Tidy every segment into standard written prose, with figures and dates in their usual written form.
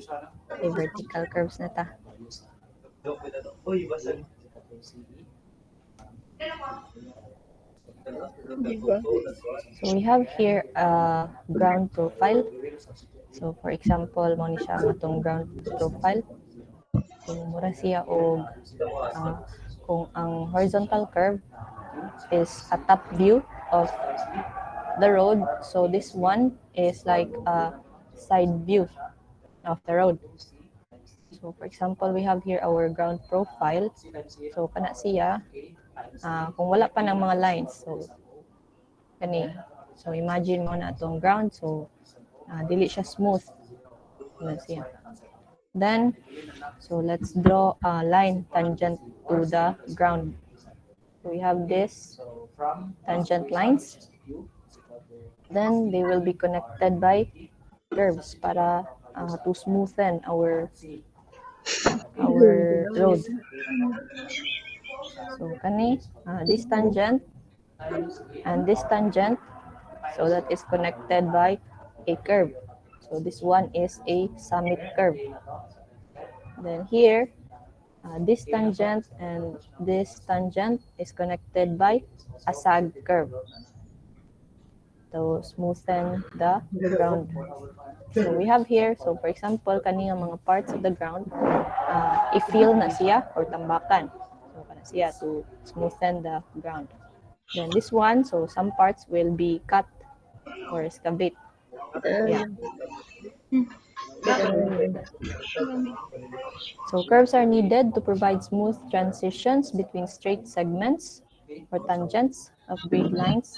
Okay, vertical curves na ta. So we have here a ground profile. So for example, mo ni siya ang atong ground profile. So mura siya og kung ang horizontal curve is a top view of the road. So this one is like a side view of the road. So for example, we have here our ground profile. So kana siya kung wala pa ng mga lines. So kani. So imagine mo na atong ground. So dili siya smooth. Kana siya. Then so let's draw a line tangent to the ground. So we have this tangent lines. Then they will be connected by curves para to smoothen our road. So kani this tangent and this tangent, so that is connected by a curve. So this one is a summit curve. Then here, this tangent and this tangent is connected by a sag curve to smoothen the ground. So we have here, so for example, kaning mga parts of the ground, i-fill na siya or tambakan. So kana siya to smoothen the ground. Then this one, so some parts will be cut or excavate. Yeah. So curves are needed to provide smooth transitions between straight segments or tangents of grade lines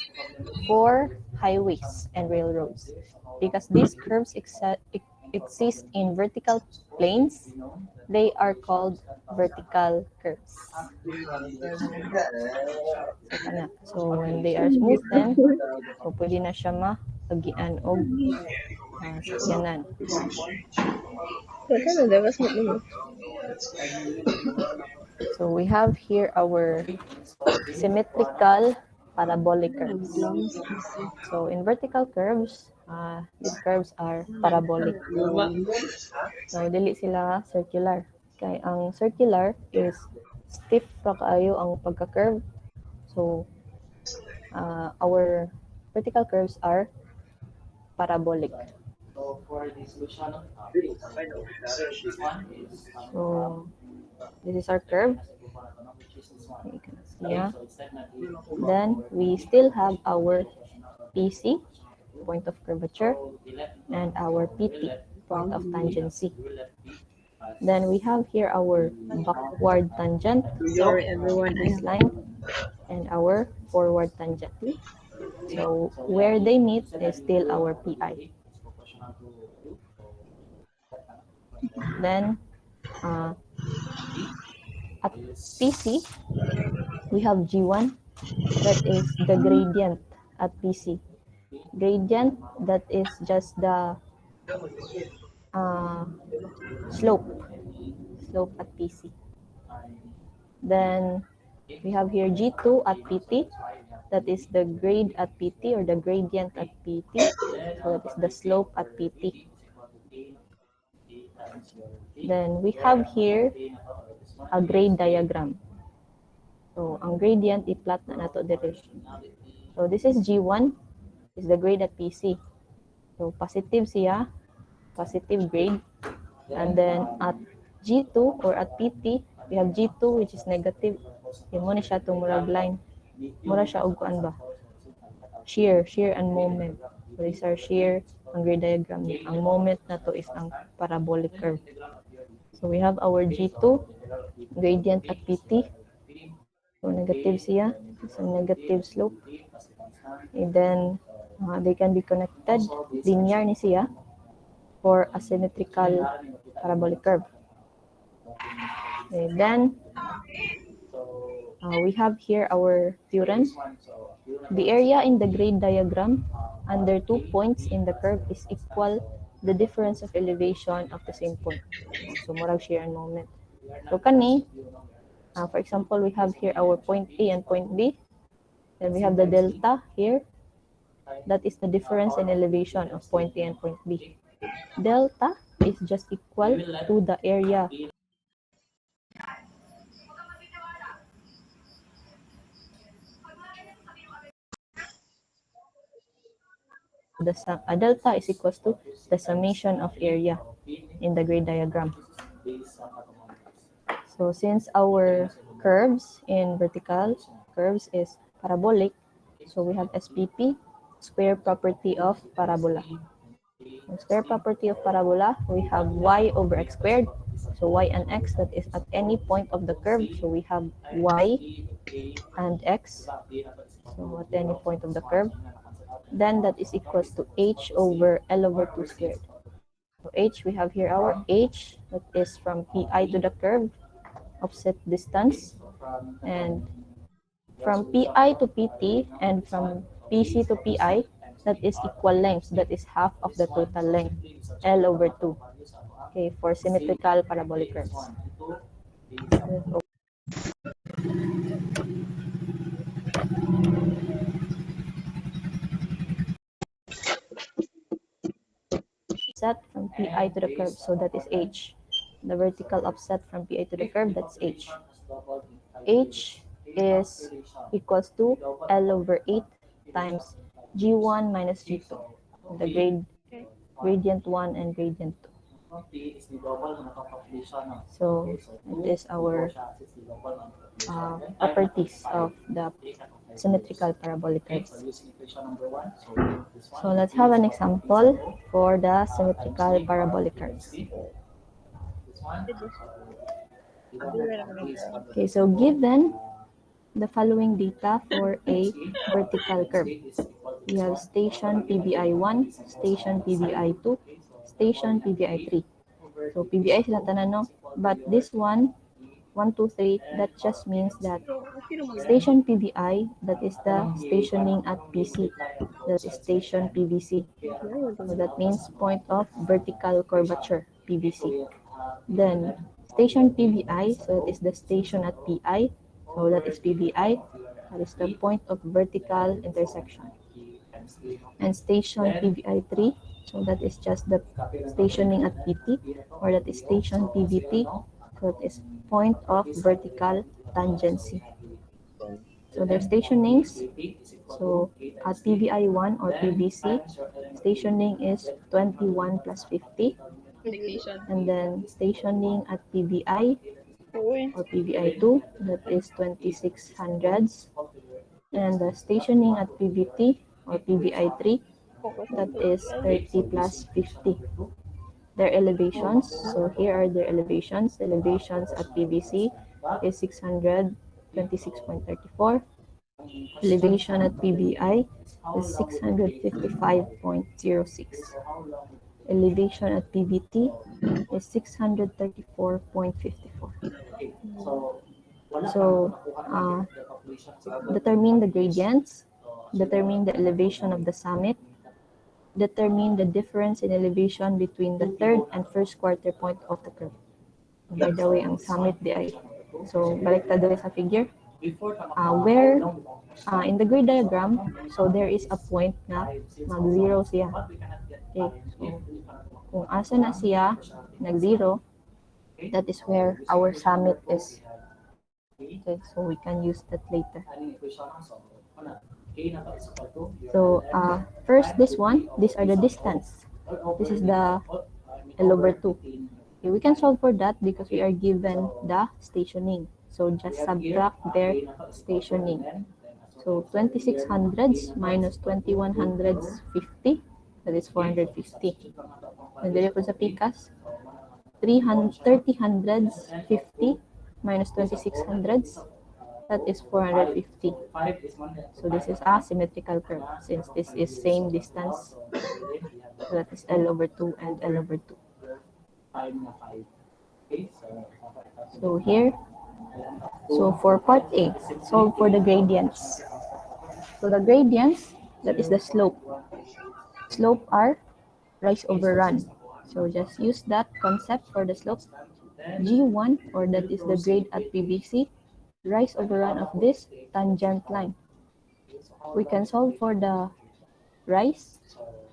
for highways and railroads. Because these curves exist in vertical planes, they are called vertical curves. So when they are smoothened, so pwede na siya maagian og sakyanan. So we have here our symmetrical parabolic curves. So in vertical curves, these curves are parabolic. So dili sila circular. Kay ang circular is stiff pa kaayo ang pagka-curve. So our vertical curves are parabolic. So this is our curve. Yeah. Then we still have our PC, point of curvature, and our PT, point of tangency. Then we have here our backward tangent, this line, and our forward tangent. So where they meet is still our PI. Then at PC, we have G1, that is the gradient at PC. Gradient, that is just the slope at PC. Then we have here G2 at PT, that is the grade at PT or the gradient at PT. So that is the slope at PT. Then we have here a grade diagram. So ang gradient i-plot na nato dito. So this is G1, is the grade at PC. So positive siya, positive grade. And then at G2 or at PT, we have G2 which is negative. Yung mo na siya itong murag line. Mura siya og kuan ba? Shear and moment. So these are shear, ang grade diagram. Ang moment na to is ang parabolic curve. So we have our G2, gradient at PT. So negative siya. It's a negative slope. And then they can be connected. Linear ni siya for a symmetrical parabolic curve. And then we have here our theorem. The area in the grade diagram under 2 points in the curve is equal the difference of elevation of the same point. So murag shear and moment. So kani, for example, we have here our point A and point B. Then we have the delta here. That is the difference in elevation of point A and point B. Delta is just equal to the area delta is equals to the summation of area in the grade diagram. So since our curves in vertical curves is parabolic, so we have SPP, square property of parabola. The square property of parabola, we have y over x squared. So y and x, that is at any point of the curve. So we have y and x. So at any point of the curve. Then that is equals to h over L over 2 squared. So h, we have here our h, that is from pi to the curve, offset distance. And from pi to pt and from pc to pi, that is equal lengths. That is half of the total length, L over 2. Okay, for symmetrical parabolic curves. Offset from pi to the curve, so that is h. The vertical offset from pi to the curve, that's h. H is equals to L over 8 times G1 minus G2, the gradient 1 and gradient 2. So it is our properties of the symmetrical parabolic curves. So let's have an example for the symmetrical parabolic curves. Okay, so given the following data for a vertical curve. We have station PBI1, station PBI2, station PBI3. So PBI sila tanan, no? But this one, 1, 2, 3, that just means that station PBI, that is the stationing at PC. That is station PVC. So that means point of vertical curvature, PVC. Then station PBI, so it is the station at PI. So that is PBI. That is the point of vertical intersection. And station PBI3, so that is just the stationing at PT, or that is station PVT. So it is point of vertical tangency. So their stationings, so at PBI1 or PVC, stationing is 21 plus 50. And then stationing at PBI or PBI2, that is 26 hundreds. And the stationing at PBT or PBI3, that is 30 plus 50. Their elevations, so here are their elevations. The elevations at PVC is 626.34. Elevation at PBI is 655.06. Elevation at PVT is 634.54. So, determine the gradients, determine the elevation of the summit, determine the difference in elevation between the third and first quarter point of the curve. By the way, ang summit di ay. So, baliktad dali sa figure. Where in the grade diagram, so there is a point na mag-zero siya. Okay, so kung asa na siya nag-zero, that is where our summit is. Okay, so we can use that later. So first, this one, these are the distance. This is the L over 2. Okay, we can solve for that because we are given the stationing. So just subtract their stationing. So 26 hundreds minus 21 hundreds 50, that is 450. And then ko sa PCAS, 30 hundreds 50 minus 26 hundreds, that is 450. So this is a symmetrical curve since this is same distance. So that is L over 2 and L over 2. So here, so for part A, solve for the gradients. So the gradients, that is the slope. Slope are rise over run. So just use that concept for the slope. G1, or that is the grade at PVC, rise over run of this tangent line. We can solve for the rise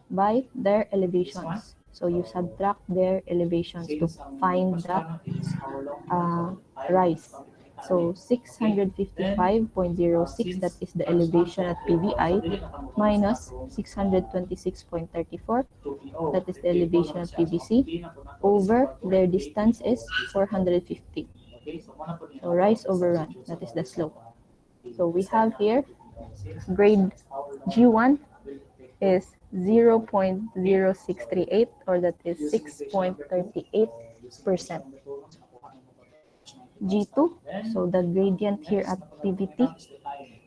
by their elevations. So you subtract their elevations to find the rise. So 655.06, that is the elevation at PBI, minus 626.34, that is the elevation at PBC, over their distance is 450. So rise over run, that is the slope. So we have here grade G1 is 0.0638, or that is 6.38%. G2, so the gradient here at PVT,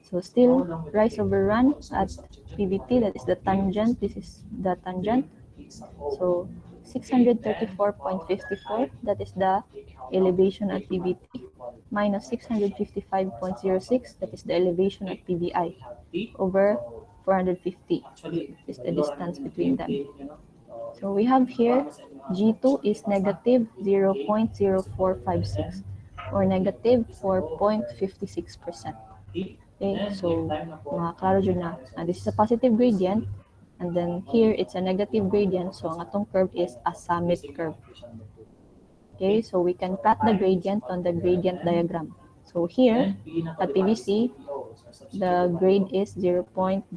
so still rise over run at PVT, that is the tangent, this is the tangent. So 634.54, that is the elevation at PVT, minus 655.06, that is the elevation at PVI, over 450 is the distance between them. So we have here G2 is negative 0.0456, or negative 4.56%. Okay, so klaro dyan na. And this is a positive gradient, and then here it's a negative gradient, so ang atong curve is a summit curve. Okay, so we can plot the gradient on the gradient diagram. So here at PVC, the grade is 0.0638.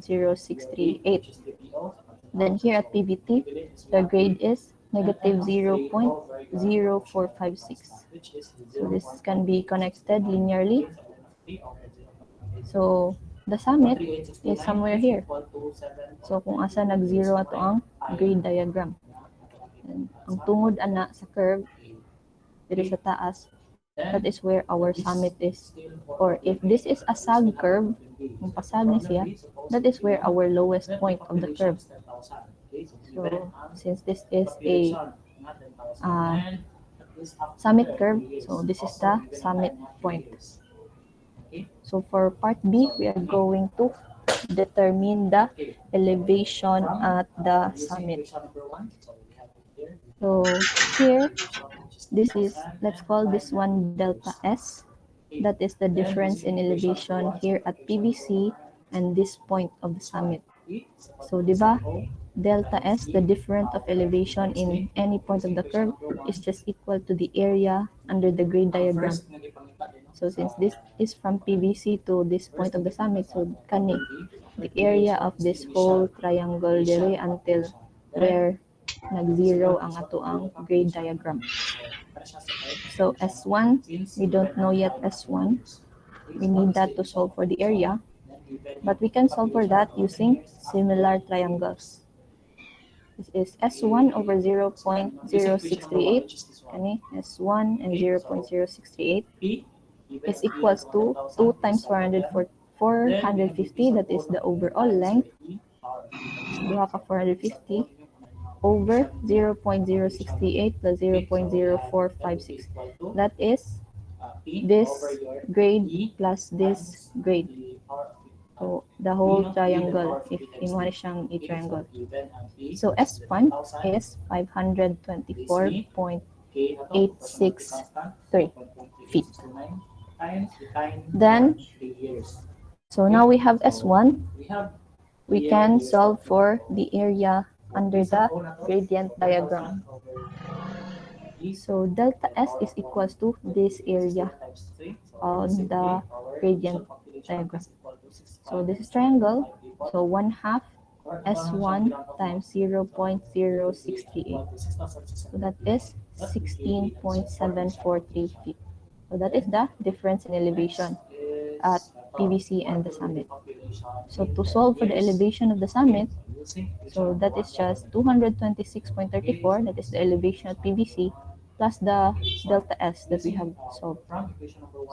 Then here at PVT, the grade is negative 0.0456. So this can be connected linearly. So the summit is somewhere here. So kung asa nag-zero ato ang grade diagram. And ang tungod ana sa curve, dito sa taas, that is where our summit is. Or if this is a sag curve, kung pasag na siya, that is where our lowest point of the curve. So since this is a summit curve, so this is the summit point. So for part B, we are going to determine the elevation at the summit. So here, this is, let's call this one delta S. That is the difference in elevation here at PVC and this point of the summit. So, di ba, delta S, the difference of elevation in any point of the curve, is just equal to the area under the grade diagram. So since this is from PVC to this point of the summit, so kani, the area of this whole triangle dere until where nag-zero ang ato ang grade diagram. So S1, we don't know yet S1. We need that to solve for the area. But we can solve for that using similar triangles. This is S1 over 0.0638. Kani, S1 and 0.0638 is equals to 2 times 450, that is the overall length. So, 450 over 0.068 plus 0.0456. That is this grade plus this grade. So, the whole triangle, if inuha siyang i-triangle. So, S1 is 524.863 feet. Then, so now we have S1. We can solve for the area under the gradient diagram. So delta S is equals to this area on the gradient diagram. So this is triangle. So 1/2 S1 times 0.068. So that is 16.743 feet. So that is the difference in elevation at PVC and the summit. So to solve for the elevation of the summit, so that is just 226.34, that is the elevation at PVC, plus the delta S that we have solved.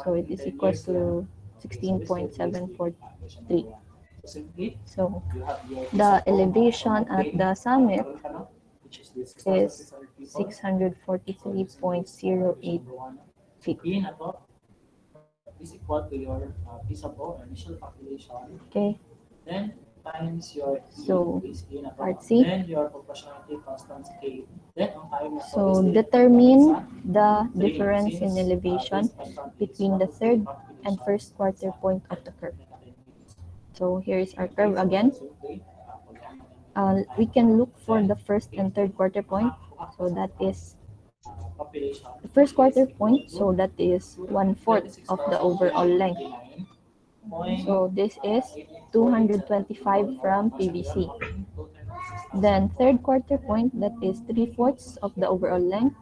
So it is equals to 16.743. So the elevation at the summit is 643.08 feet. Is equal to your feasible initial calculation. Okay. Then times your So part C. Then your proportionality constant K. Then so determine the difference in elevation between the third and first quarter point of the curve. So here is our curve again. we can look for the first and third quarter point. So that is population. the first quarter point. So that is 1/4 of the overall length. So this is 225 from PVC. Then third quarter point, that is 3/4 of the overall length.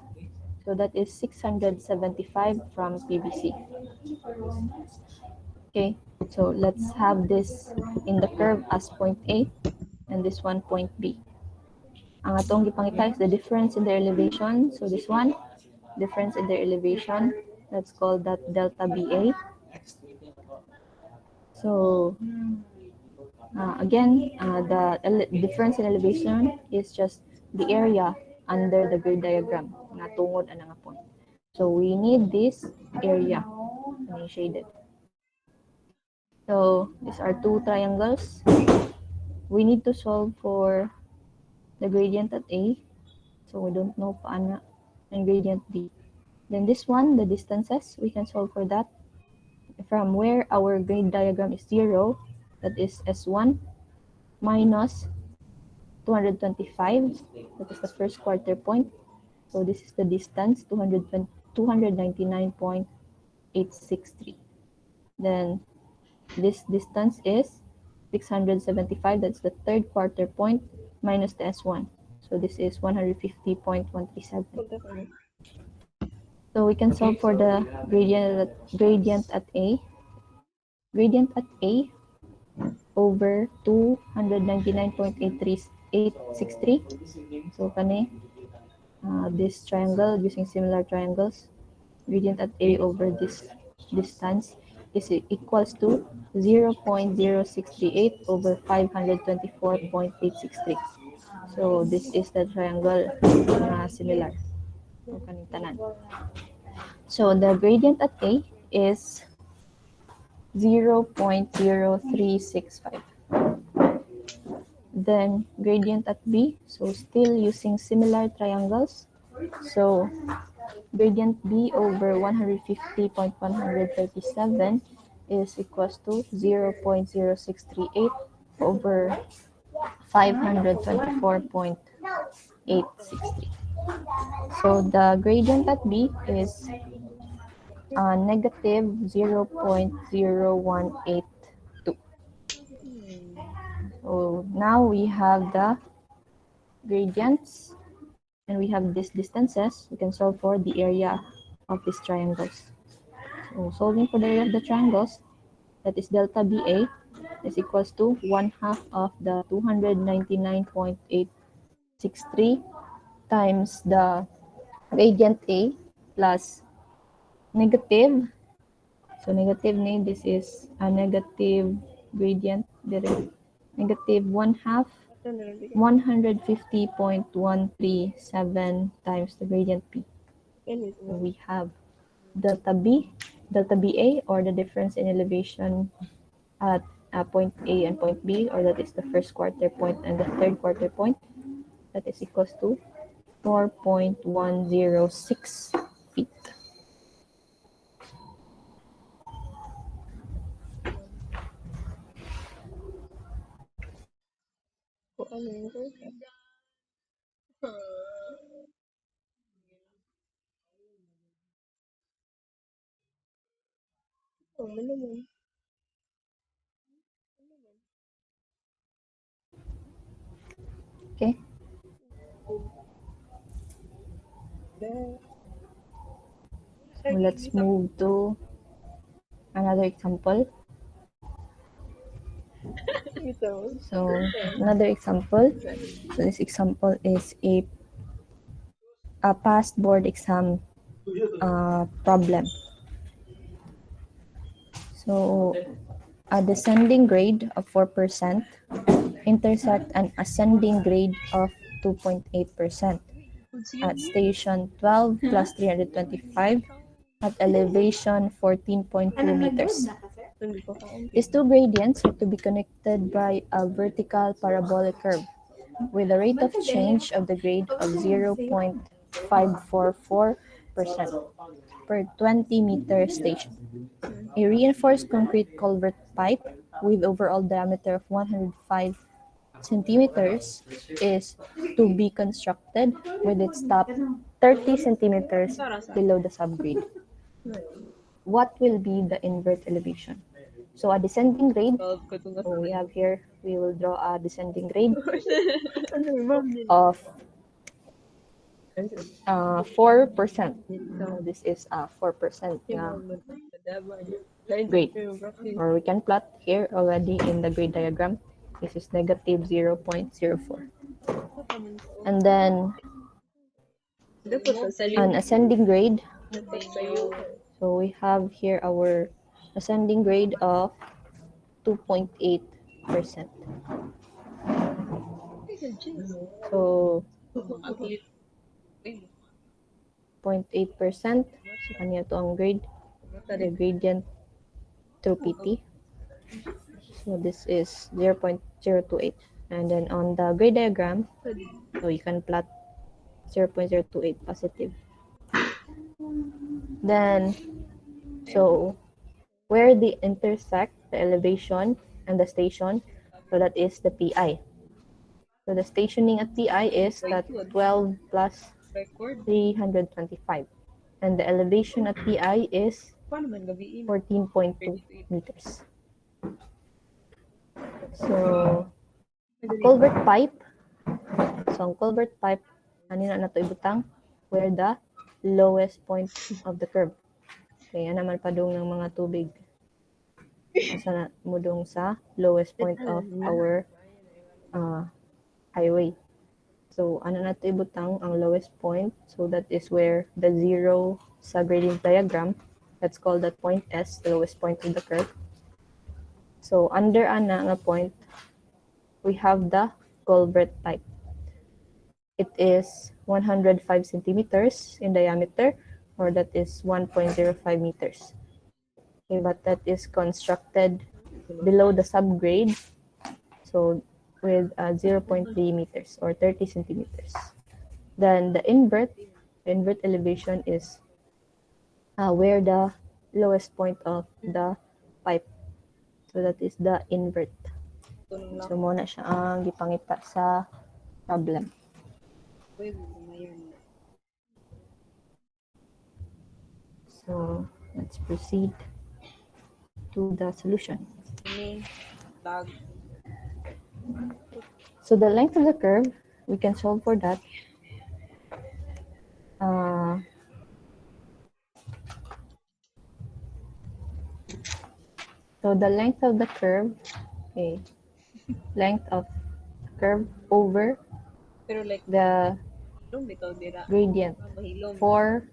So that is 675 from PVC. Okay, so let's have this in the curve as point A and this one point B. Ang atong gipangita is the difference in their elevation. So this one, difference in their elevation, let's call that delta BA. So again, the difference in elevation is just the area under the grade diagram na tungod ana nga point. So we need this area shaded. So these are two triangles. We need to solve for the gradient at A. So we don't know paana and gradient B. Then this one, the distances, we can solve for that from where our grade diagram is 0, that is S1 minus 225, that is the first quarter point. So this is the distance, 299.863. Then this distance is 675, that's the third quarter point, minus the S1. So this is 150.137. So we can solve for the gradient at A. Gradient at A over 299.863. So kani this triangle using similar triangles, gradient at A over this distance is equals to 0.0638 over 524.863. So this is the triangle similar. So kaning tanan. So the gradient at A is 0.0365. Then gradient at B, so still using similar triangles. So gradient B over 150.137 is equals to 0.0638 over 524.863. So the gradient at B is negative 0.0182. So now we have the gradients and we have these distances. We can solve for the area of these triangles. So solving for the area of the triangles, that is delta BA is equals to 1/2 of the 299.863 times the gradient A plus negative. So negative name, this is a negative gradient, negative 1/2 150.137 times the gradient P. So we have delta B, delta BA, or the difference in elevation at point A and point B, or that is the first quarter point and the third quarter point, that is equals to 4.106 feet. Okay. So let's move to another example. So another example. So this example is a past board exam problem. So a descending grade of 4% intersect an ascending grade of 2.8% at station 12 plus 325 at elevation 14.2 meters. These two gradients are to be connected by a vertical parabolic curve with a rate of change of the grade of 0.544% per 20-meter station. A reinforced concrete culvert pipe with overall diameter of 105 centimeters is to be constructed with its top 30 centimeters below the subgrade. What will be the invert elevation? So a descending grade, so we have here, we will draw a descending grade of 4%. So this is a 4% na grade. Or we can plot here already in the grade diagram. This is negative 0.04. And then an ascending grade. So we have here our ascending grade of 2.8%. So 0.8%. So kanya to ang grade. The gradient through PT. So this is 0.028. And then on the grade diagram, so you can plot 0.028 positive. Then, so where they intersect the elevation and the station, so that is the PI. So the stationing at PI is that 12 plus 325. And the elevation at PI is 14.2 meters. So, a culvert pipe. So, ang culvert pipe, ano na nato ibutang? Where the lowest point of the curve. Kaya naman padung ng mga tubig. Asa na mudong sa lowest point of our highway. So, ano na ito ibutang ang lowest point? So, that is where the zero sa gradient diagram, let's call that point S, the lowest point of the curve. So, under ana nga point, we have the culvert pipe. It is 105 centimeters in diameter, or that is 1.05 meters. Okay, but that is constructed below the subgrade, so with 0.3 meters or 30 centimeters. Then the invert elevation is where the lowest point of the pipe. So that is the invert. So muna siya ang gipangita sa problem. So let's proceed to the solution. So the length of the curve, we can solve for that. So the length of the curve, okay, length of curve over the gradient 4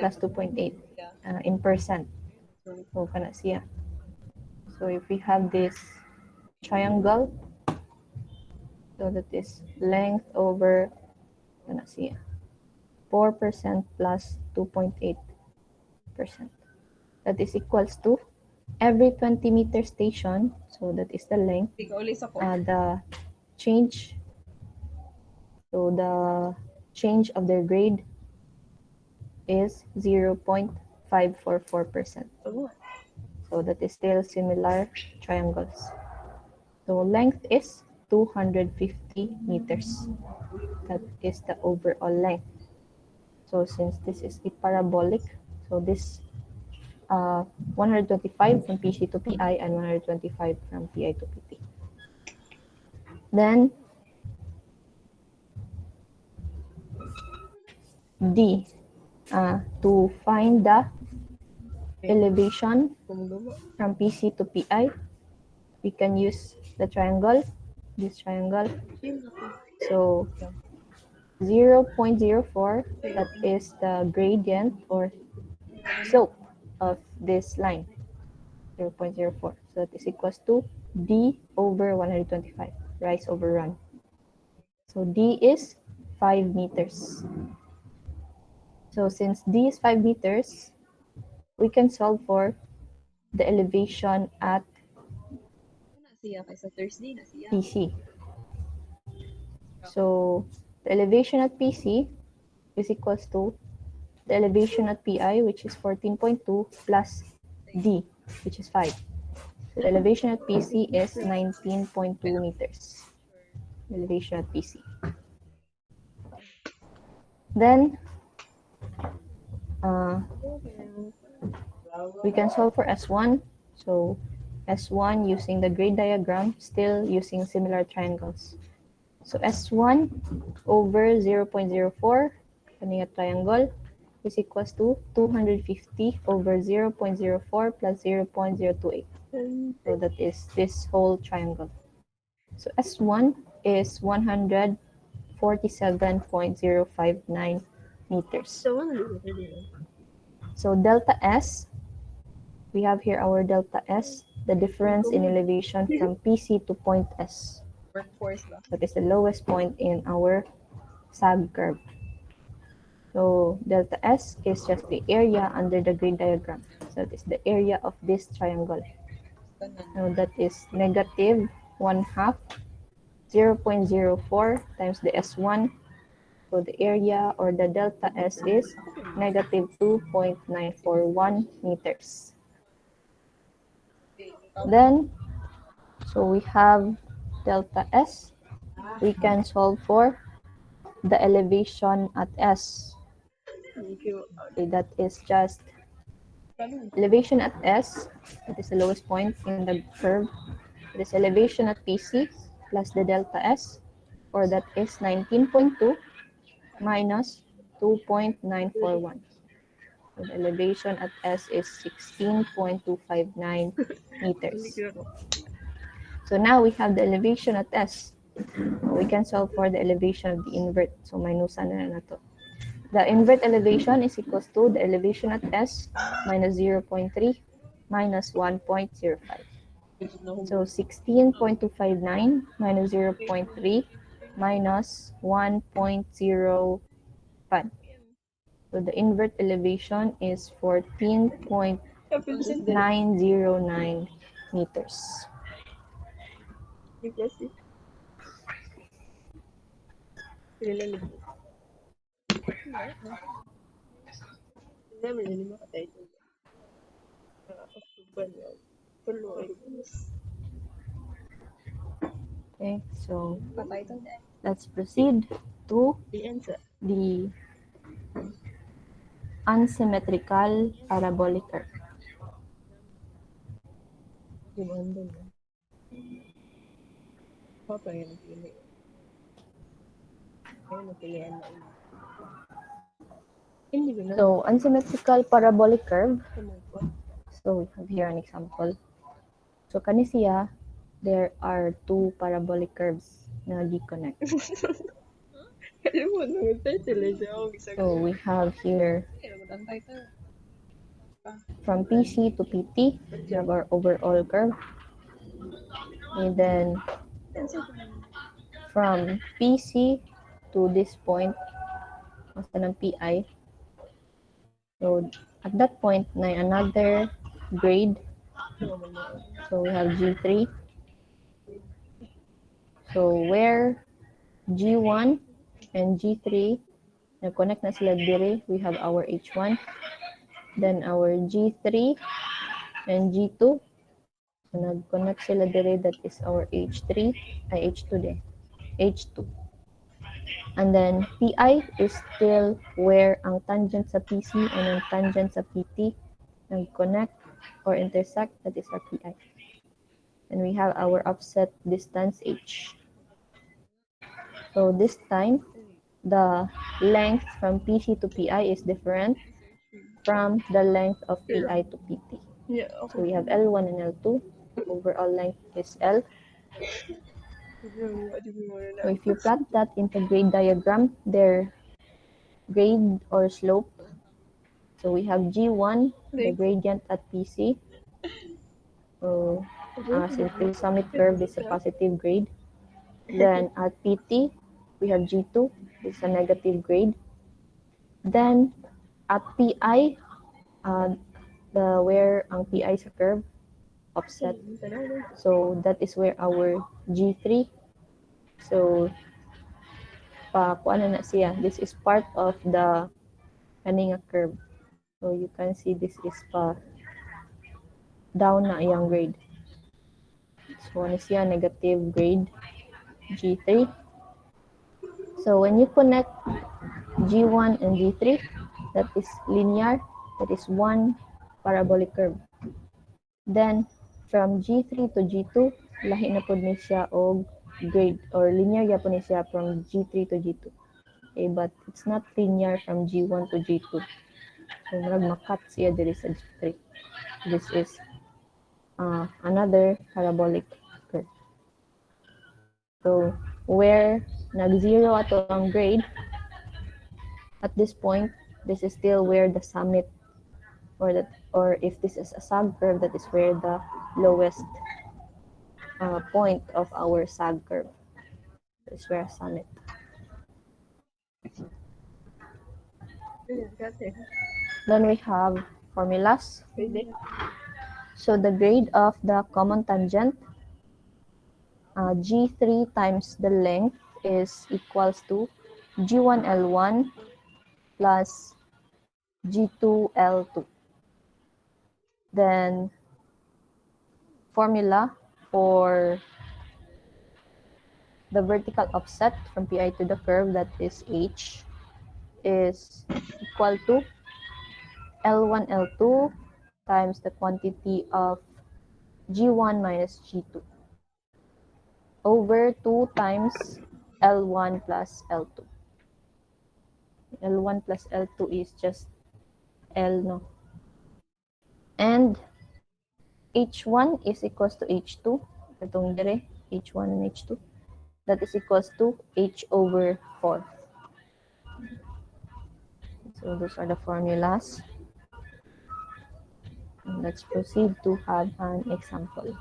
plus 2.8 in percent. So kana siya. So if we have this triangle, so that is length over kana siya 4% plus 2.8%. That is equals to every 20 meter station, so that is the length, the change, so the change of their grade is 0.544%. So that is still similar triangles. So length is 250 meters. That is the overall length. So since this is a parabolic, so this 125 from PC to PI and 125 from PI to PT. Then D, to find the elevation from PC to PI, we can use the triangle, this triangle. So 0.04, that is the gradient or slope of this line, 0.04. So that is equals to D over 125, rise over run. So D is 5 meters. So since D is 5 meters, we can solve for the elevation at PC. So the elevation at PC is equals to the elevation at PI, which is 14.2, plus D, which is 5. So the elevation at PC is 19.2 meters. elevation at PC. Then, we can solve for S1. So, S1 using the grade diagram, still using similar triangles. So, S1 over 0.04, kaniya triangle, is equals to 250 over 0.04 plus 0.028. So, that is this whole triangle. So, S1 is 147.059 meters. So, delta S, we have here our delta S, the difference in elevation from PC to point S. That is the lowest point in our sag curve. So delta S is just the area under the grade diagram. So that is the area of this triangle. So that is negative 1/2, 0.04 times the S1. So the area or the delta S is negative 2.941 meters. Then, so we have delta S. We can solve for the elevation at S. Okay, that is just elevation at S, that is the lowest point in the curve. It is elevation at PC plus the delta S, or that is 19.2 minus 2.941. So the elevation at S is 16.259 meters. So now we have the elevation at S. We can solve for the elevation of the invert. So minusan na to. The invert elevation is equals to the elevation at S minus 0.3 minus 1.05. So 16.259 minus 0.3 minus 1.05. So the invert elevation is 14.909 meters. Okay, so let's proceed to the unsymmetrical parabolic curve. So unsymmetrical parabolic curve. So we have here an example. So kani siya, there are two parabolic curves na di-connect. So we have here from PC to PT, we have our overall curve. And then from PC to this point, basta ng PI. So at that point, na another grade. So we have G3. So where G1 and G3 nag-connect na sila dire, we have our H1. Then our G3 and G2, so nag-connect sila dire, that is our H3, ay H2 din, H2. And then PI is still where ang tangent sa PC and ang tangent sa PT nag-connect or intersect, that is our PI. And we have our offset distance H. So this time, the length from PC to PI is different from the length of PI to PT. So we have L1 and L2. Overall length is L. So if you plot that into grade diagram, their grade or slope. So we have G1, the gradient at PC. So since the summit curve is a positive grade. Then at PT, we have G2, this is a negative grade. Then at PI, where ang PI sa curve, offset. So that is where our G3. So kuan na siya. This is part of the kaninga curve. So you can see this is down na iyang grade. So ano siya, negative grade. G3. So when you connect G1 and G3, that is linear, that is one parabolic curve. Then from G3 to G2, lahi na pod ni siya og grade or linear yapon ni siya from G3 to G2. Okay, but it's not linear from G1 to G2. So murag makat siya diri sa G3. This is another parabolic curve. So where nag-zero ato ang grade, at this point, this is still where the summit or if this is a sag curve, that is where the lowest point of our sag curve is where summit. Then we have formulas. So the grade of the common tangent, G3 times the length is equals to G1L1 plus G2L2. Then formula for the vertical offset from PI to the curve, that is H, is equal to L1, L2 times the quantity of G1 minus G2 over 2 times L1 plus L2. L1 plus L2 is just L, no? And H1 is equals to H2. Itong dire, H1 and H2. That is equals to H over 4. So those are the formulas. And let's proceed to have an example.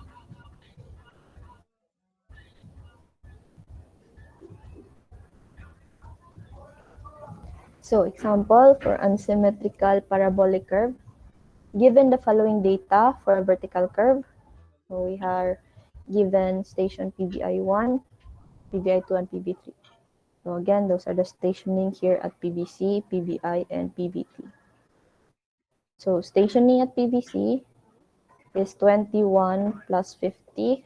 So example for unsymmetrical parabolic curve. Given the following data for a vertical curve, so we are given station PBI1, PBI2, and PB3. So again, those are the stationing here at PBC, PBI, and PBT. So stationing at PBC is 21 plus 50.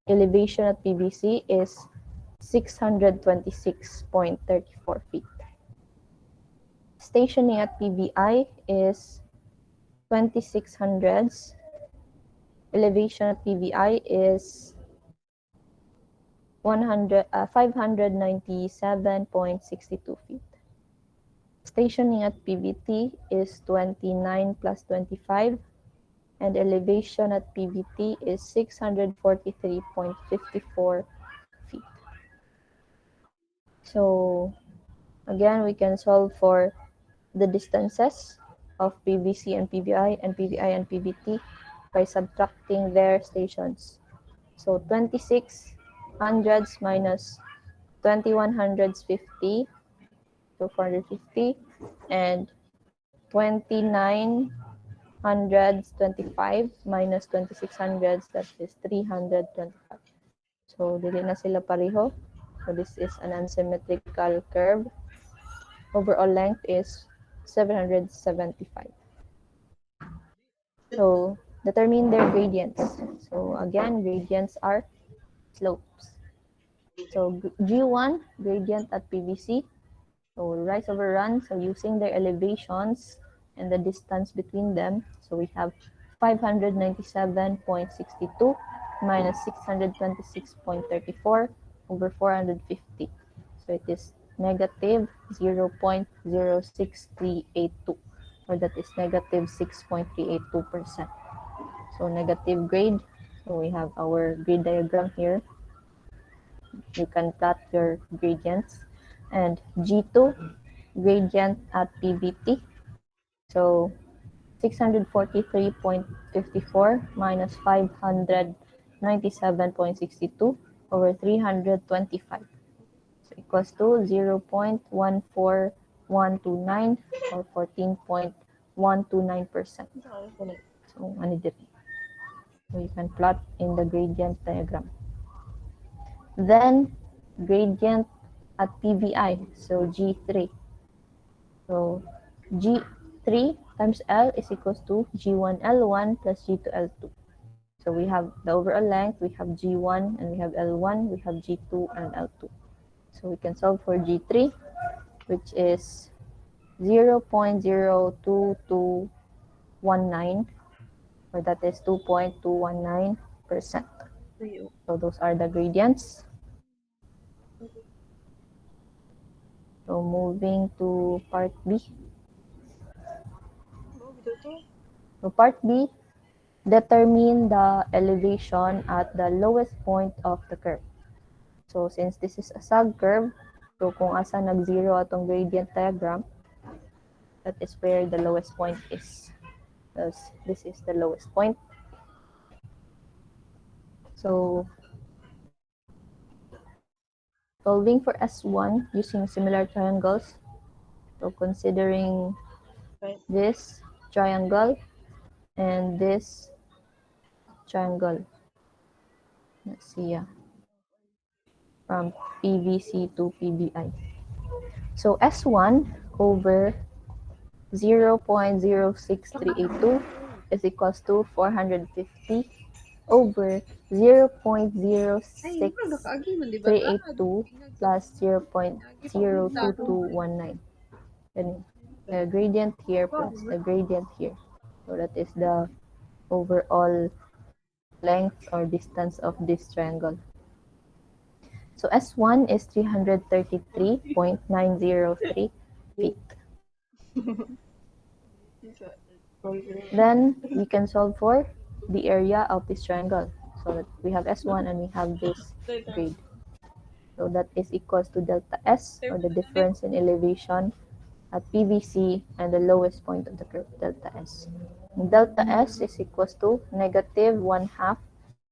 Elevation at PBC is 626.34 feet. Stationing at PBI is 2600s. Elevation at PBI is 597.62 feet. Stationing at PBT is 29 plus 25, and elevation at PBT is 643.54 feet. So again, we can solve for the distances of PBC and PBI and PBI and PBT by subtracting their stations. So 2600s minus 2100s 50, so 450, and 2900s 25 minus 2600s, that is 325. So dili na sila pareho. So this is an unsymmetrical curve. Overall length is 775. So determine their gradients. So again, gradients are slopes. So G1 gradient at PVC, so rise over run, so using their elevations and the distance between them, so we have 597.62 minus 626.34 over 450. So it is negative 0.06382, or that is negative 6.382%. So negative grade, so we have our grade diagram here. You can plot your gradients. And G2 gradient at PBT, so 643.54 minus 597.62 over 325, so equals to 0.14129 or 14.129%. So ano dito? So you can plot in the gradient diagram. Then gradient at PBI, so G3. So G3 times L is equals to G1L1 plus G2L2. So So we have the overall length, we have G1 and we have L1, we have G2 and L2. So we can solve for G3, which is 0.02219, or that is 2.219%. So those are the gradients. So moving to part B. So part B, determine the elevation at the lowest point of the curve. So since this is a sag curve, so kung asa nag-zero atong gradient diagram, that is where the lowest point is. Because this is the lowest point. So solving for S1 using similar triangles. So considering this triangle and this triangle. Let's see, from PVC to PBI. So S1 over 0.06382 is equals to 450 over 0.06382 plus 0.02219. And the gradient here plus the gradient here. So that is the overall length or distance of this triangle. So S1 is 333.903 feet. Then we can solve for the area of this triangle. So that we have S1 and we have this grade. So that is equals to delta S, or the difference in elevation at PVC and the lowest point of the curve, delta S. And delta S is equals to negative 1/2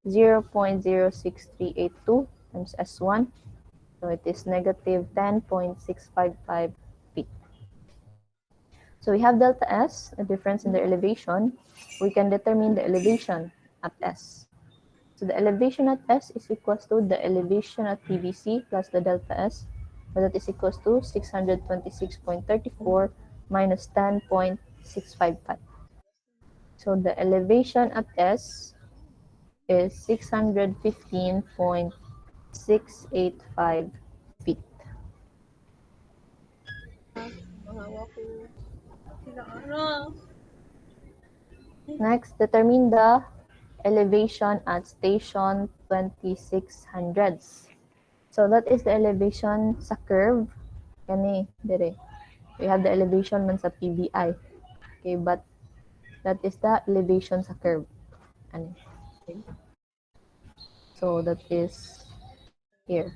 0.06382 times S1. So it is negative 10.655 feet. So we have delta S, a difference in the elevation. We can determine the elevation at S. So the elevation at S is equals to the elevation at PVC plus the delta S. So that is equals to 626.34 minus 10.655. So the elevation at S is 615.685 feet. Next, determine the elevation at station 2600s. So that is the elevation sa curve. Kani, dire. We have the elevation man sa PBI. Okay, but that is the elevation sa curve. Ani. So that is here.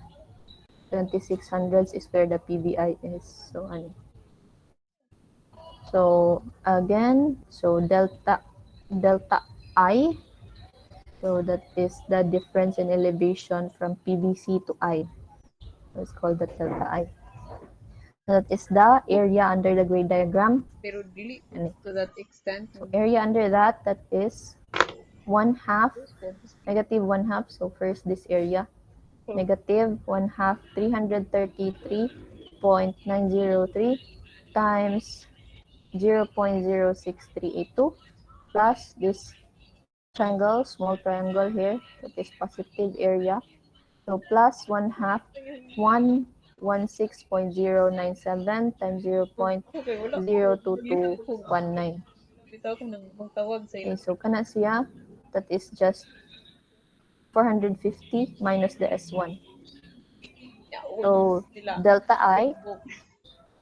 2600s is where the PBI is. So ani. So again, so delta I. So that is the difference in elevation from PVC to I. So it's called the delta I. So that is the area under the grade diagram. Pero dili Ani. to that extent. So area under that is 1/2, negative 1/2. So first this area, negative 1/2, 333.903 times 0.06382 plus this triangle, small triangle here, that is positive area. So plus 1/2, 116.097 times 0.02219. Bitaw ko nang magtawag sa Okay, so kana siya, that is just 450 minus the S1. So delta I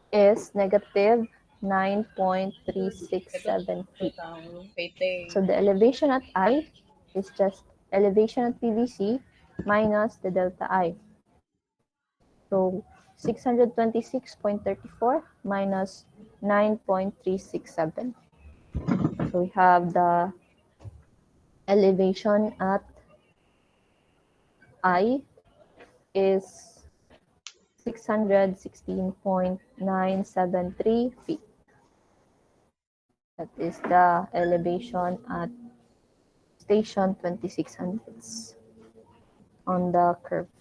is negative 9.367 feet. So the elevation at I is just elevation at PVC minus the delta I. So 626.34 minus 9.367. So we have the elevation at I is 616.973 feet. That is the elevation at station 2600s on the curve.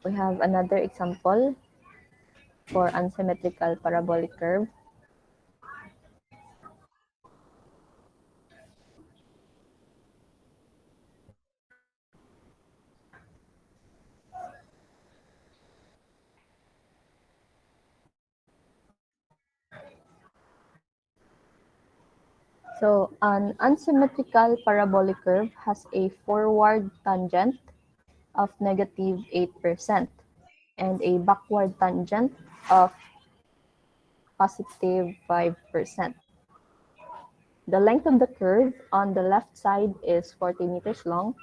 We have another example for unsymmetrical parabolic curve. So an unsymmetrical parabolic curve has a forward tangent of negative 8% and a backward tangent of positive 5%. The length of the curve on the left side is 40 meters long,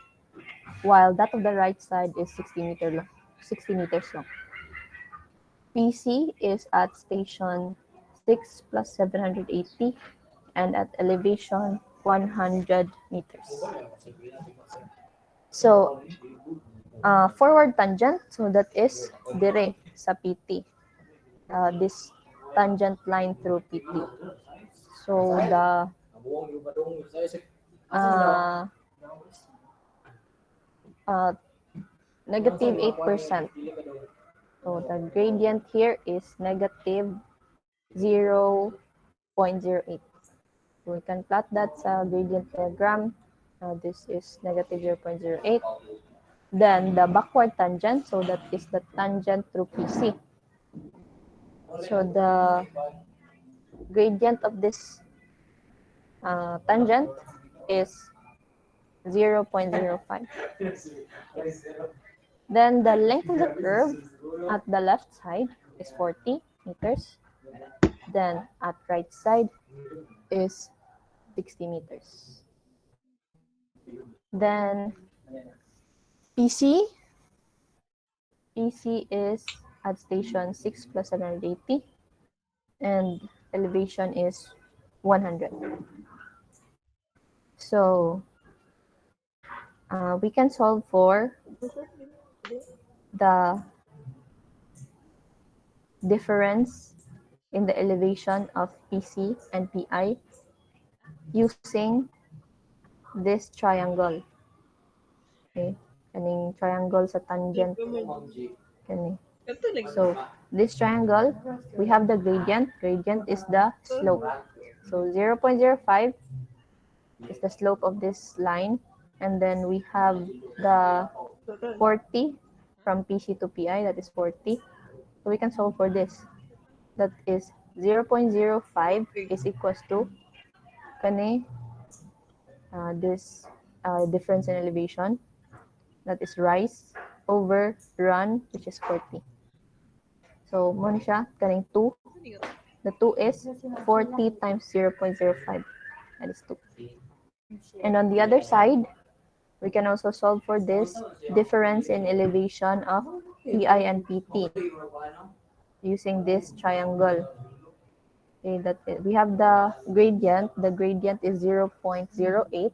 while that of the right side is 60 meters long. PC is at station 6 plus 780 and at elevation 100 meters. So, forward tangent, so that is dire sa PT. This tangent line through PT. So, the negative 8%. So, the gradient here is negative 0.08. So, we can plot that sa gradient diagram. This is negative 0.08. Then the backward tangent, so that is the tangent through PC. So the gradient of this tangent is 0.05. Then the length of the curve at the left side is 40 meters. Then at right side is 60 meters. Then PC is at station 6 plus 780 and elevation is 100. So we can solve for the difference in the elevation of PC and PI using this triangle. Okay, kaning triangle sa tangent. Kani. So this triangle, we have the gradient. Gradient is the slope. So 0.05 is the slope of this line. And then we have the 40 from PC to PI, that is 40. So we can solve for this. That is 0.05 is equals to kani, this difference in elevation, that is rise over run, which is 40. So mo ni siya kaning 2. The 2 is 40 times 0.05. That is 2. And on the other side, we can also solve for this difference in elevation of PI and PT using this triangle. Okay, that we have the gradient. The gradient is 0.08.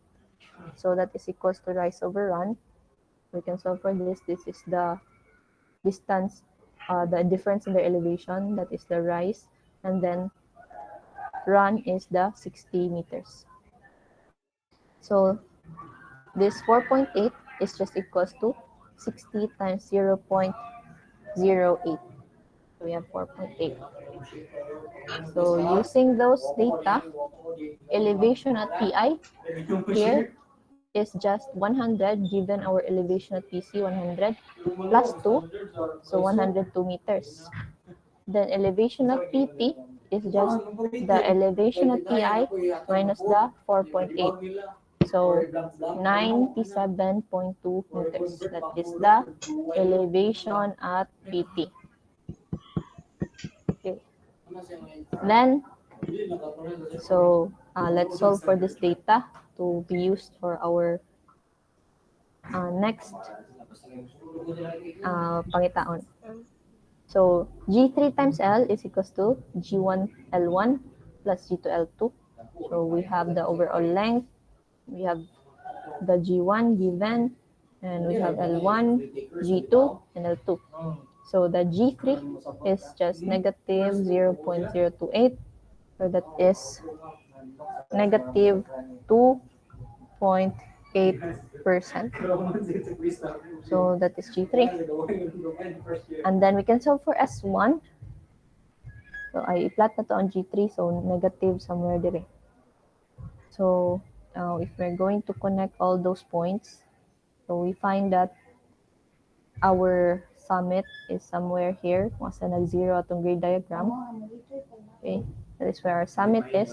So that is equals to rise over run. We can solve for this. This is the distance, the difference in the elevation. That is the rise. And then run is the 60 meters. So this 4.8 is just equals to 60 times 0.08. So we have 4.8. So using those data, elevation at PI here is just 100 given our elevation at PC 100 plus 2, so 102 meters. Then elevation at PT is just the elevation at PI minus the 4.8. So 97.2 meters. That is the elevation at PT. Okay. Then, so let's solve for this data to be used for our next pangitaon. So G3 times L is equals to G1 L1 plus G2 L2. So we have the overall length, we have the G1 given, and we have L1, G2, and L2. So the G3 is just negative 0.028. So that is negative 2.0 So that is G3. And then we can solve for S1. So I plot na to on G3, so negative somewhere dire. So if we're going to connect all those points, so we find that our summit is somewhere here. Kung asa nag-zero atong grade diagram. Okay, that is where our summit is.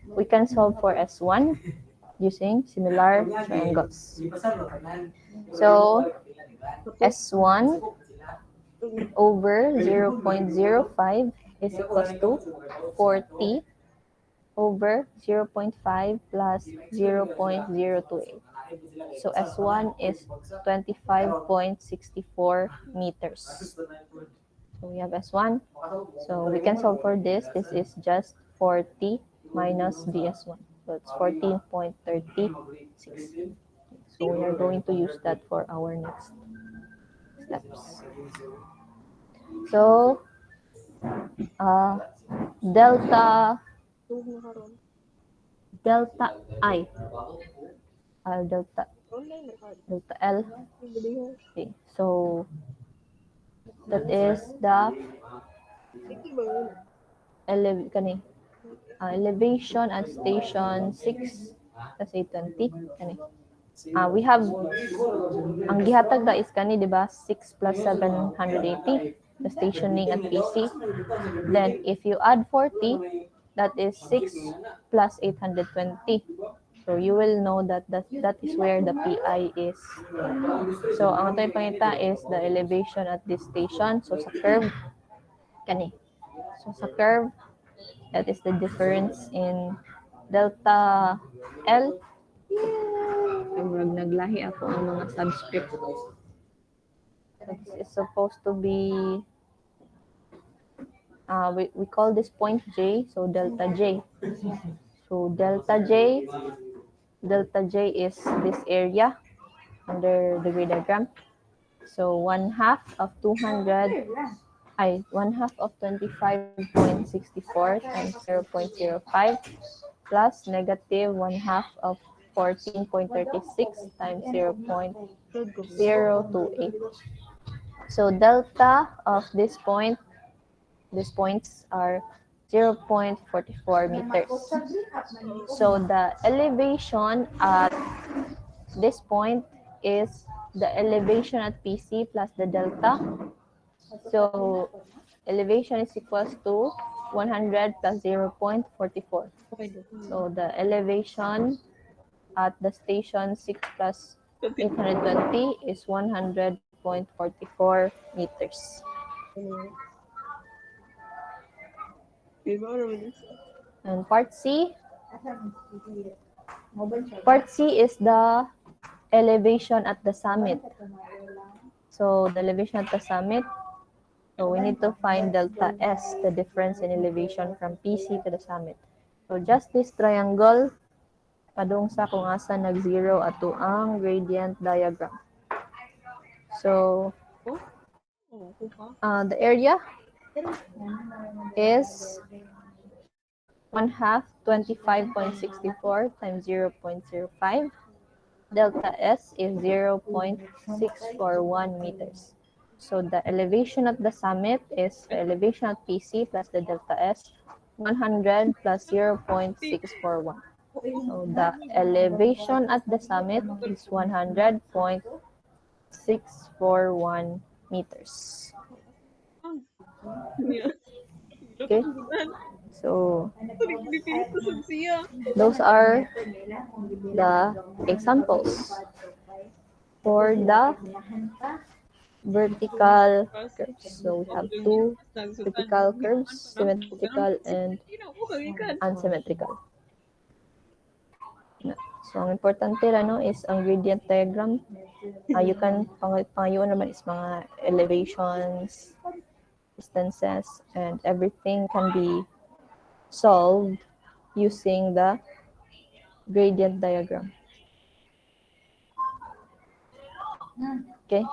We can solve for S1 using similar triangles. So S1 over 0.05 is equals to 40 over 0.5 plus 0.028. So S1 is 25.64 meters. So we have S1. So we can solve for this. This is just 40 minus BS1. So it's 14.36. So we are going to use that for our next steps. So delta Tugod na karon. I delta Online na karon. delta L. Video. Okay, so that is the Sige ba yun? elevation at station 6 plus 820 kani. We have ang gihatag da is kani di ba 6 plus 780 the stationing at PC. Then if you add 40, that is 6 plus 820. So you will know that that is where the PI is. So ang ato ipangita is the elevation at this station. So sa curve kani. So sa curve, that is the difference in delta L. Ay, naglahi ako ang mga subscript. This is supposed to be, we call this point J, so delta J. So delta J is this area under the grid diagram. So 1/2 of 200, 1/2 of 25.64 times 0.05 plus negative 1/2 of 14.36 times 0.028. So delta of these points are 0.44 meters. So the elevation at this point is the elevation at PC plus the delta. So elevation is equals to 100 plus 0.44. Okay do. So the elevation at the station 6 plus 820 is 100.44 meters. Diba naman isa? And part C is the elevation at the summit. So the elevation at the summit, so we need to find delta S, the difference in elevation from PC to the summit. So just this triangle, padung sa kung asa nag-zero ato ang gradient diagram. So the area is 1/2 25.64 times 0.05. Delta S is 0.641 meters. So the elevation at the summit is the elevation at PC plus the delta S, 100 plus 0.641. So the elevation at the summit is 100.641 meters. Okay. So those are the examples for the vertical curves. So we have two vertical curves, symmetrical and unsymmetrical. So ang importante is ang gradient diagram. You can pangayon naman is mga elevations, distances, and everything can be solved using the gradient diagram. Okay.